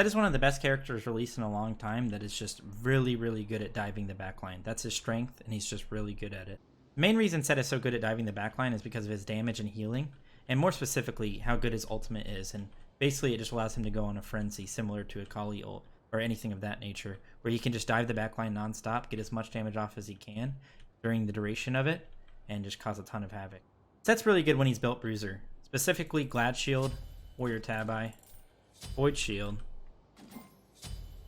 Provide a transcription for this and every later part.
Set is one of the best characters released in a long time that is just really, really good at diving the backline. That's his strength, and he's just really good at it. The main reason Set is so good at diving the backline is because of his damage and healing, and more specifically, how good his ultimate is. And basically, it just allows him to go on a frenzy similar to a Kali ult, or anything of that nature, where he can just dive the backline non-stop, get as much damage off as he can during the duration of it, and just cause a ton of havoc. Set's really good when he's built Bruiser, specifically Glad Shield, Warrior Tabi, Void Shield,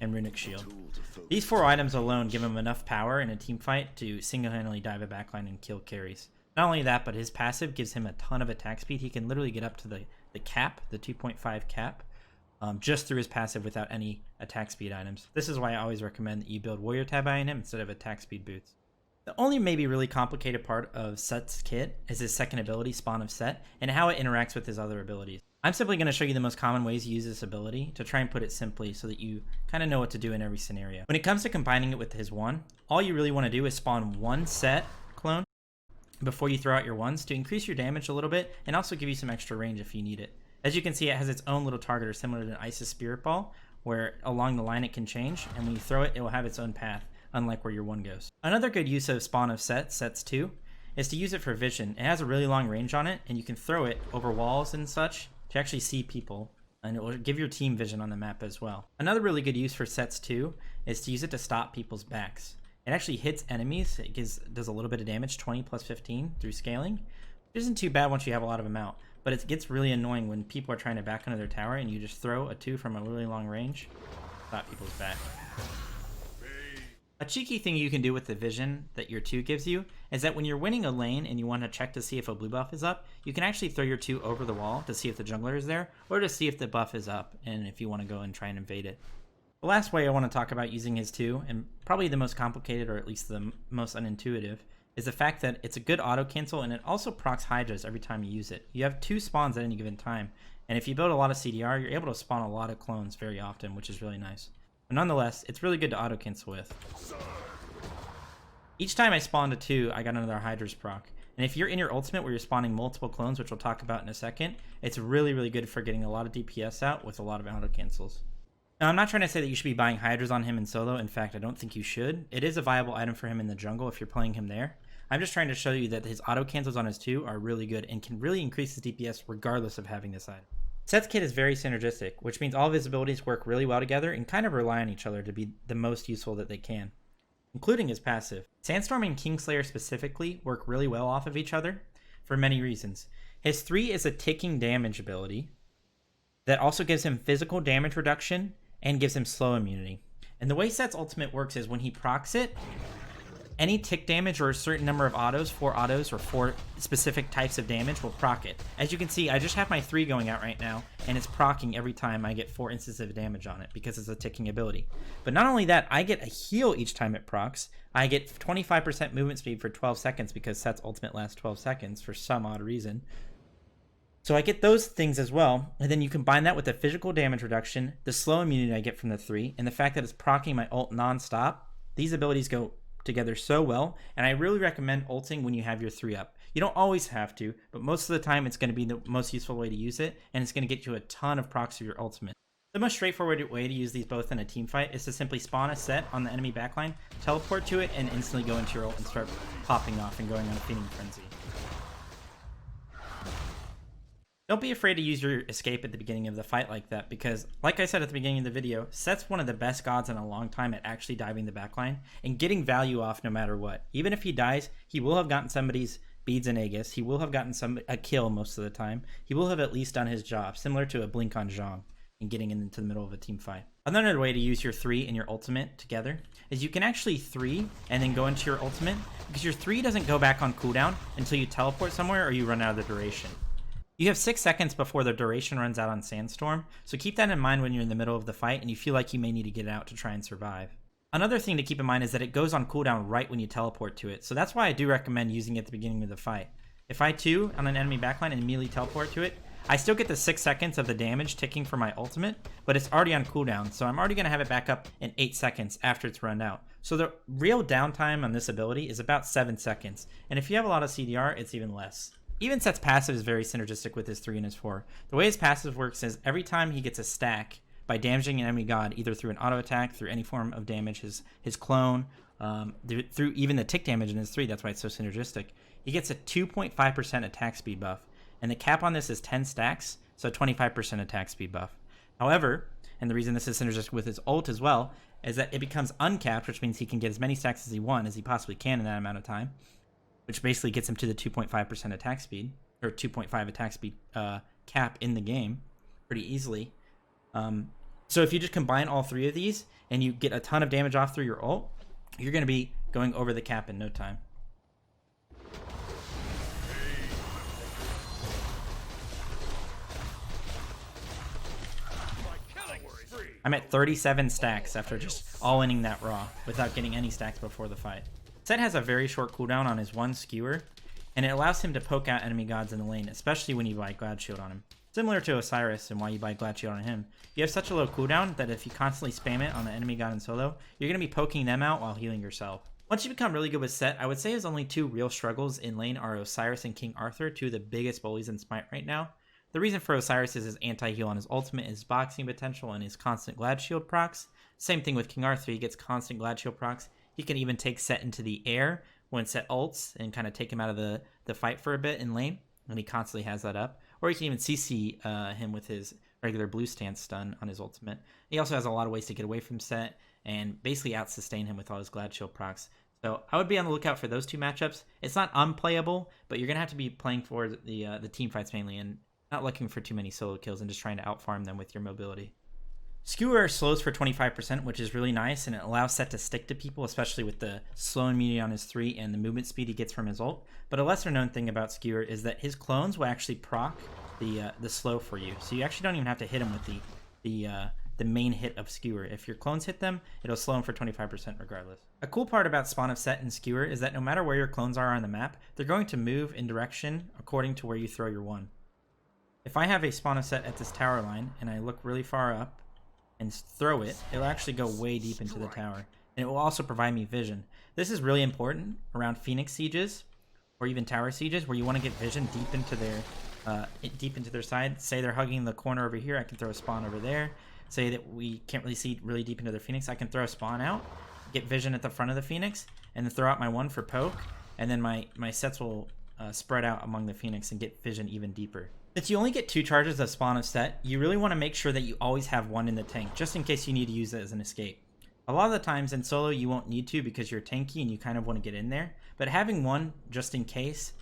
and Runic Shield. These 4 items alone give him enough power in a team fight to single-handedly dive a backline and kill carries. Not only that, but his passive gives him a ton of attack speed. He can literally get up to the cap, the 2.5 cap, just through his passive without any attack speed items. This is why I always recommend that you build Warrior Tabi in him instead of attack speed boots. The only maybe really complicated part of Set's kit is his second ability, Spawn of Set, and how it interacts with his other abilities. I'm simply going to show you the most common ways you use this ability to try and put it simply so that you kind of know what to do in every scenario. When it comes to combining it with his 1, all you really want to do is spawn 1 Set clone before you throw out your 1s to increase your damage a little bit and also give you some extra range if you need it. As you can see, it has its own little targeter similar to an Isis Spirit Ball, where along the line it can change, and when you throw it, it will have its own path, unlike where your 1 goes. Another good use of Spawn of Set, Sets 2, is to use it for vision. It has a really long range on it, and you can throw it over walls and such to actually see people, and it will give your team vision on the map as well. Another really good use for Sets 2 is to use it to stop people's backs. It actually hits enemies. It does a little bit of damage, 20 plus 15 through scaling, which isn't too bad once you have a lot of them out, but it gets really annoying when people are trying to back under their tower and you just throw a 2 from a really long range, stop people's back. A cheeky thing you can do with the vision that your 2 gives you is that when you're winning a lane and you want to check to see if a blue buff is up, you can actually throw your 2 over the wall to see if the jungler is there, or to see if the buff is up and if you want to go and try and invade it. The last way I want to talk about using his 2, and probably the most complicated or at least the most unintuitive, is the fact that it's a good auto cancel and it also procs Hydras every time you use it. You have 2 spawns at any given time, and if you build a lot of CDR, you're able to spawn a lot of clones very often, which is really nice. But nonetheless, it's really good to auto cancel with. Each time I spawned a 2, I got another Hydra's proc. And if you're in your ultimate where you're spawning multiple clones, which we'll talk about in a second, it's really, really good for getting a lot of DPS out with a lot of auto cancels. Now, I'm not trying to say that you should be buying Hydras on him in solo. In fact, I don't think you should. It is a viable item for him in the jungle if you're playing him there. I'm just trying to show you that his auto cancels on his 2 are really good and can really increase his DPS regardless of having this item. Set's kit is very synergistic, which means all of his abilities work really well together and kind of rely on each other to be the most useful that they can, including his passive. Sandstorm and Kingslayer specifically work really well off of each other for many reasons. His 3 is a ticking damage ability that also gives him physical damage reduction and gives him slow immunity. And the way Set's ultimate works is when he procs it, any tick damage or a certain number of autos, 4 autos or 4 specific types of damage will proc it. As you can see, I just have my 3 going out right now, and it's procking every time I get 4 instances of damage on it because it's a ticking ability. But not only that, I get a heal each time it procs. I get 25% movement speed for 12 seconds because Set's ultimate lasts 12 seconds for some odd reason. So I get those things as well, and then you combine that with the physical damage reduction, the slow immunity I get from the 3, and the fact that it's procking my ult non-stop. These abilities go together so well, and I really recommend ulting when you have your 3 up. You don't always have to, but most of the time it's going to be the most useful way to use it, and it's going to get you a ton of procs for your ultimate. The most straightforward way to use these both in a team fight is to simply spawn a set on the enemy backline, teleport to it, and instantly go into your ult and start popping off and going on a feeding frenzy. Don't be afraid to use your escape at the beginning of the fight like that, because like I said at the beginning of the video, Set's one of the best gods in a long time at actually diving the backline and getting value off no matter what. Even if he dies, he will have gotten somebody's beads and Aegis, he will have gotten a kill most of the time, he will have at least done his job, similar to a blink on Zhong and getting into the middle of a team fight. Another way to use your 3 and your ultimate together is you can actually 3 and then go into your ultimate, because your 3 doesn't go back on cooldown until you teleport somewhere or you run out of the duration. You have 6 seconds before the duration runs out on Sandstorm, so keep that in mind when you're in the middle of the fight and you feel like you may need to get out to try and survive. Another thing to keep in mind is that it goes on cooldown right when you teleport to it, so that's why I do recommend using it at the beginning of the fight. If I 2 on an enemy backline and immediately teleport to it, I still get the 6 seconds of the damage ticking for my ultimate, but it's already on cooldown, so I'm already going to have it back up in 8 seconds after it's run out. So the real downtime on this ability is about 7 seconds, and if you have a lot of CDR, it's even less. Even Set's passive is very synergistic with his 3 and his 4. The way his passive works is every time he gets a stack by damaging an enemy god either through an auto attack, through any form of damage, his clone, through even the tick damage in his 3. That's why it's so synergistic. He gets a 2.5% attack speed buff, and the cap on this is 10 stacks, so 25% attack speed buff. However, and the reason this is synergistic with his ult as well, is that it becomes uncapped, which means he can get as many stacks as he wants as he possibly can in that amount of time, which basically gets him to the 2.5% attack speed, or 2.5 attack speed cap in the game pretty easily. So if you just combine all 3 of these and you get a ton of damage off through your ult, you're going to be going over the cap in no time. I'm at 37 stacks after just all-inning that raw without getting any stacks before the fight. Set has a very short cooldown on his 1 skewer, and it allows him to poke out enemy gods in the lane, especially when you buy Glad Shield on him. Similar to Osiris and why you buy Glad Shield on him, you have such a low cooldown that if you constantly spam it on an enemy god in solo, you're going to be poking them out while healing yourself. Once you become really good with Set, I would say his only 2 real struggles in lane are Osiris and King Arthur, 2 of the biggest bullies in Smite right now. The reason for Osiris is his anti-heal on his ultimate, his boxing potential, and his constant Glad Shield procs. Same thing with King Arthur, he gets constant Glad Shield procs. He can even take Set into the air when Set ults and kind of take him out of the fight for a bit in lane, and he constantly has that up. Or you can even CC him with his regular blue stance stun on his ultimate. He also has a lot of ways to get away from Set and basically out-sustain him with all his Glad Shield procs. So I would be on the lookout for those 2 matchups. It's not unplayable, but you're going to have to be playing for the team fights mainly and not looking for too many solo kills and just trying to outfarm them with your mobility. Skewer slows for 25%, which is really nice, and it allows Set to stick to people, especially with the slow immunity on his 3 and the movement speed he gets from his ult. But a lesser known thing about Skewer is that his clones will actually proc the slow for you. So you actually don't even have to hit him with the main hit of Skewer. If your clones hit them, it'll slow him for 25% regardless. A cool part about Spawn of Set and Skewer is that no matter where your clones are on the map, they're going to move in direction according to where you throw your 1. If I have a Spawn of Set at this tower line and I look really far up and throw it, it'll actually go way deep into the tower. And it will also provide me vision. This is really important around Phoenix sieges or even tower sieges where you want to get vision deep into their side. Say they're hugging the corner over here, I can throw a spawn over there. Say that we can't really see really deep into their Phoenix, I can throw a spawn out, get vision at the front of the Phoenix, and then throw out my 1 for poke, and then my sets will spread out among the Phoenix and get vision even deeper. Since you only get 2 charges of Spawn of Set, you really want to make sure that you always have 1 in the tank, just in case you need to use it as an escape. A lot of the times in solo you won't need to because you're tanky and you kind of want to get in there, but having 1 just in case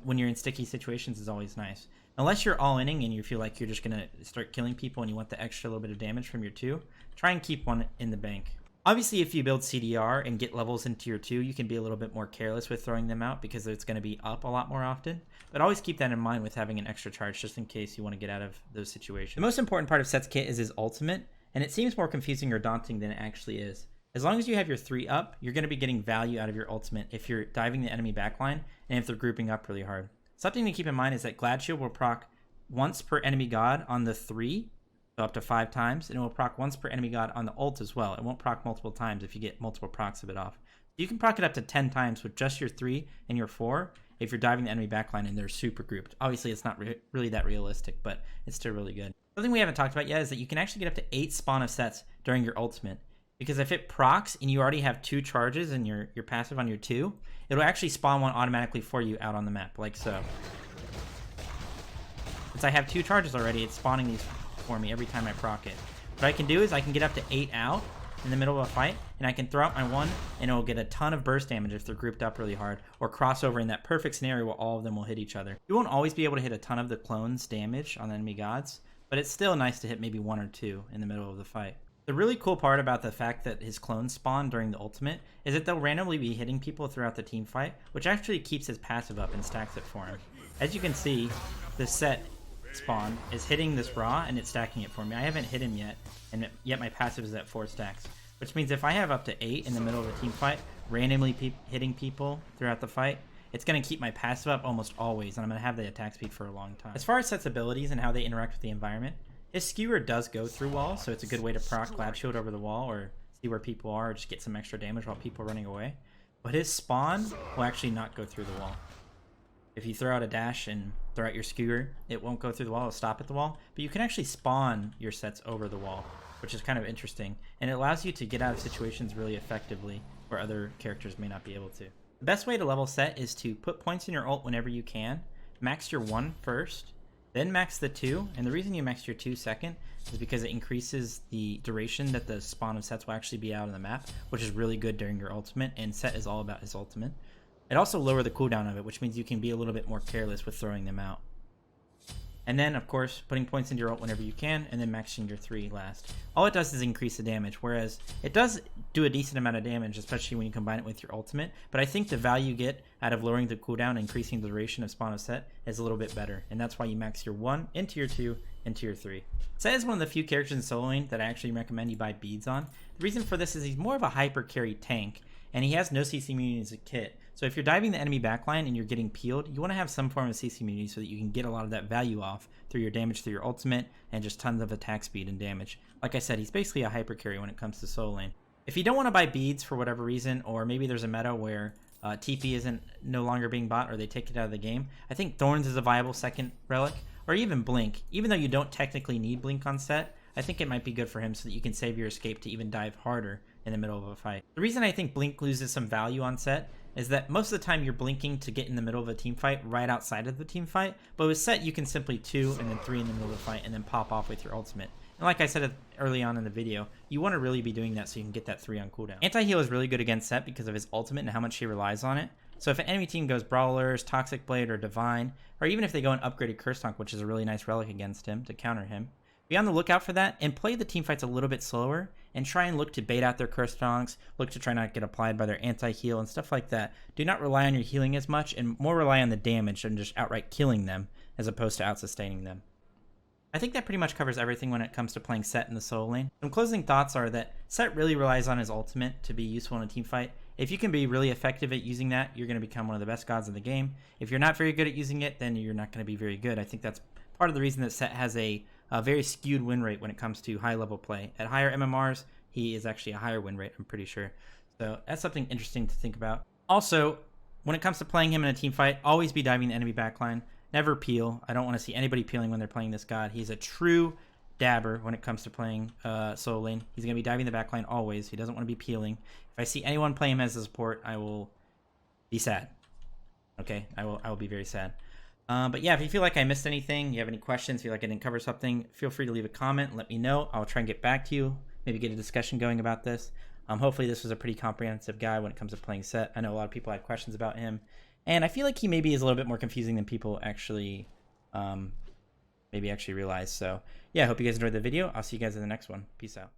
when you're in sticky situations is always nice. Unless you're all-inning and you feel like you're just going to start killing people and you want the extra little bit of damage from your 2, try and keep 1 in the bank. Obviously, if you build CDR and get levels into your 2, you can be a little bit more careless with throwing them out because it's going to be up a lot more often. But always keep that in mind with having an extra charge just in case you want to get out of those situations. The most important part of Set's kit is his ultimate, and it seems more confusing or daunting than it actually is. As long as you have your 3 up, you're going to be getting value out of your ultimate if you're diving the enemy backline and if they're grouping up really hard. Something to keep in mind is that Glad Shield will proc once per enemy god on the 3, so up to 5 times, and it will proc once per enemy god on the ult as well. It won't proc multiple times if you get multiple procs of it off. You can proc it up to 10 times with just your 3 and your 4 if you're diving the enemy backline and they're super grouped. Obviously, it's not really that realistic, but it's still really good. Something we haven't talked about yet is that you can actually get up to 8 spawn of sets during your ultimate. Because if it procs and you already have 2 charges in your passive on your 2, it'll actually spawn 1 automatically for you out on the map, like so. Since I have 2 charges already, it's spawning these for me every time I proc it. What I can do is I can get up to 8 out in the middle of a fight, and I can throw out my 1, and it'll get a ton of burst damage if they're grouped up really hard, or crossover in that perfect scenario where all of them will hit each other. You won't always be able to hit a ton of the clones' damage on enemy gods, but it's still nice to hit maybe 1 or 2 in the middle of the fight. The really cool part about the fact that his clones spawn during the ultimate is that they'll randomly be hitting people throughout the team fight, which actually keeps his passive up and stacks it for him. As you can see, the set spawn is hitting this raw and it's stacking it for me. I haven't hit him yet, and yet my passive is at 4 stacks, which means if I have up to 8 in the middle of a team fight, randomly hitting people throughout the fight, it's going to keep my passive up almost always, and I'm going to have the attack speed for a long time. As far as Set's abilities and how they interact with the environment, his skewer does go through walls, so it's a good way to proc Glad Shield over the wall or see where people are or just get some extra damage while people are running away. But his spawn will actually not go through the wall. If you throw out a dash and throw out your skewer, it won't go through the wall, it'll stop at the wall. But you can actually spawn your sets over the wall, which is kind of interesting. And it allows you to get out of situations really effectively where other characters may not be able to. The best way to level set is to put points in your ult whenever you can. Max your 1 first, then max the 2. And the reason you max your 2 second is because it increases the duration that the spawn of sets will actually be out on the map, which is really good during your ultimate, and Set is all about his ultimate. It also lowers the cooldown of it, which means you can be a little bit more careless with throwing them out. And then, of course, putting points into your ult whenever you can, and then maxing your 3 last. All it does is increase the damage, whereas it does do a decent amount of damage, especially when you combine it with your ultimate. But I think the value you get out of lowering the cooldown and increasing the duration of spawn of Set is a little bit better. And that's why you max your 1 into your 2 into your 3. Set is one of the few characters in solo lane that I actually recommend you buy beads on. The reason for this is he's more of a hyper carry tank, and he has no CC immunity as a kit. So if you're diving the enemy backline and you're getting peeled, you want to have some form of CC immunity so that you can get a lot of that value off through your damage through your ultimate and just tons of attack speed and damage. Like I said, he's basically a hyper carry when it comes to solo lane. If you don't want to buy beads for whatever reason, or maybe there's a meta where TP isn't no longer being bought or they take it out of the game, I think Thorns is a viable second relic, or even Blink. Even though you don't technically need Blink on Set, I think it might be good for him so that you can save your escape to even dive harder in the middle of a fight. The reason I think Blink loses some value on Set is that most of the time you're blinking to get in the middle of a team fight right outside of the team fight, but with Set you can simply 2 and then 3 in the middle of the fight and then pop off with your ultimate. And like I said early on in the video, you want to really be doing that so you can get that 3 on cooldown. Anti-heal is really good against Set because of his ultimate and how much he relies on it. So if an enemy team goes Brawlers, Toxic Blade, or Divine, or even if they go an upgraded Curse Tonk, which is a really nice relic against him to counter him, be on the lookout for that and play the team fights a little bit slower and try and look to bait out their Curse Tonks, look to try not get applied by their anti-heal and stuff like that. Do not rely on your healing as much and more rely on the damage and just outright killing them as opposed to out-sustaining them. I think that pretty much covers everything when it comes to playing Set in the solo lane. Some closing thoughts are that Set really relies on his ultimate to be useful in a team fight. If you can be really effective at using that, you're going to become one of the best gods in the game. If you're not very good at using it, then you're not going to be very good. I think that's part of the reason that Set has a very skewed win rate when it comes to high level play. At higher MMRs, he is actually a higher win rate, I'm pretty sure. So that's something interesting to think about. Also, when it comes to playing him in a team fight, always be diving the enemy backline. Never peel. I don't want to see anybody peeling when they're playing this god. He's a true dabber when it comes to playing solo lane. He's going to be diving the backline always. He doesn't want to be peeling. If I see anyone play him as a support, I will be sad. Okay, I will be very sad. But yeah, if you feel like I missed anything, you have any questions, feel like I didn't cover something, feel free to leave a comment and let me know. I'll try and get back to you, maybe get a discussion going about this. Hopefully this was a pretty comprehensive guy when it comes to playing Set. I know a lot of people had questions about him, and I feel like he maybe is a little bit more confusing than people actually maybe actually realize. So yeah, I hope you guys enjoyed the video. I'll see you guys in the next one. Peace out.